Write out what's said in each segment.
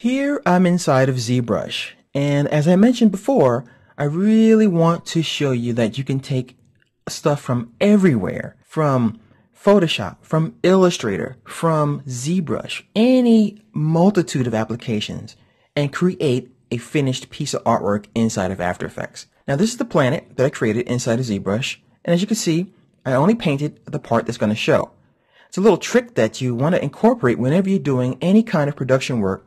Here I'm inside of ZBrush, and as I mentioned before, I really want to show you that you can take stuff from everywhere, from Photoshop, from Illustrator, from ZBrush, any multitude of applications, and create a finished piece of artwork inside of After Effects. Now this is the planet that I created inside of ZBrush, and as you can see, I only painted the part that's going to show. It's a little trick that you want to incorporate whenever you're doing any kind of production work.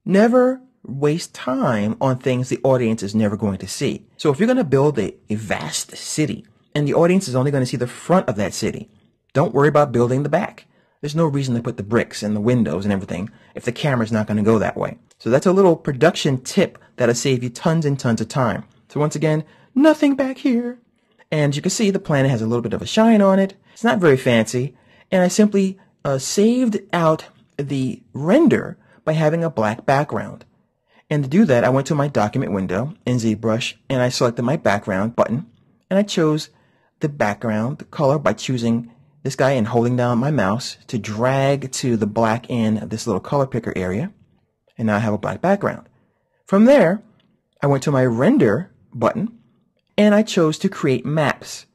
Never waste time on things the audience is never going to see. So if you're going to build a vast city and the audience is only going to see the front of that city, don't worry about building the back. There's no reason to put the bricks and the windows and everything if the camera's not going to go that way. So that's a little production tip that'll save you tons and tons of time. So once again, nothing back here. And you can see the planet has a little bit of a shine on it. It's not very fancy. And I simply saved out the render by having a black background. And to do that, I went to my document window in ZBrush and I selected my background button and I chose the background color by choosing this guy and holding down my mouse to drag to the black end of this little color picker area. And now I have a black background. From there, I went to my render button and I chose to create maps.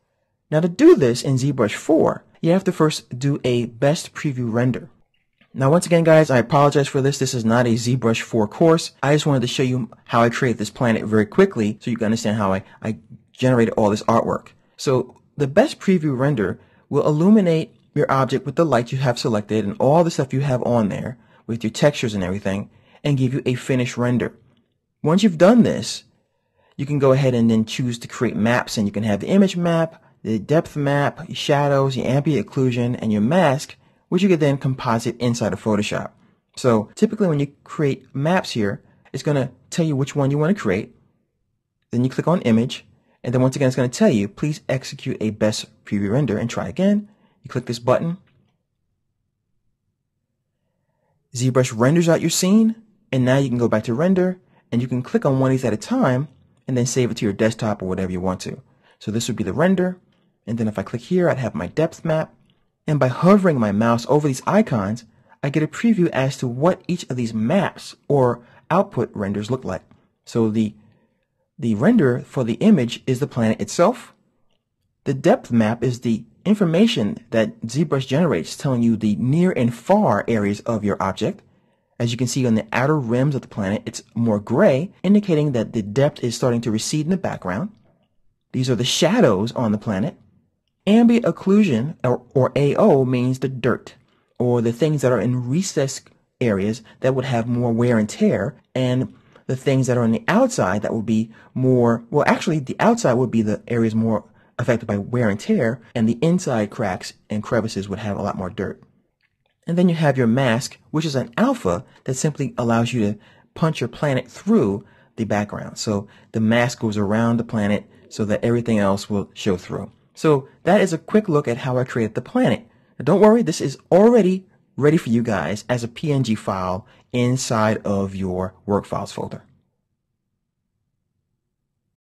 Now to do this in ZBrush 4, you have to first do a best preview render. Now once again guys, I apologize for this. This is not a ZBrush 4 course. I just wanted to show you how I created this planet very quickly so you can understand how I generated all this artwork. So the best preview render will illuminate your object with the light you have selected and all the stuff you have on there with your textures and everything and give you a finished render. Once you've done this, you can go ahead and then choose to create maps, and you can have the image map, the depth map, your shadows, your ambient occlusion, and your mask, which you can then composite inside of Photoshop. So typically when you create maps here, it's going to tell you which one you want to create. Then you click on image, and then once again it's going to tell you, please execute a best preview render, and try again. You click this button. ZBrush renders out your scene, and now you can go back to render, and you can click on one of these at a time, and then save it to your desktop or whatever you want to. So this would be the render, and then if I click here, I'd have my depth map. And by hovering my mouse over these icons, I get a preview as to what each of these maps or output renders look like. So the render for the image is the planet itself. The depth map is the information that ZBrush generates telling you the near and far areas of your object. As you can see on the outer rims of the planet, it's more gray, indicating that the depth is starting to recede in the background. These are the shadows on the planet. Ambient occlusion, or AO, means the dirt, or the things that are in recessed areas that would have more wear and tear, and the things that are on the outside that would be more, well actually the outside would be the areas more affected by wear and tear, and the inside cracks and crevices would have a lot more dirt. And then you have your mask, which is an alpha that simply allows you to punch your planet through the background. So the mask goes around the planet so that everything else will show through. So that is a quick look at how I created the planet. Now don't worry, this is already ready for you guys as a PNG file inside of your work files folder.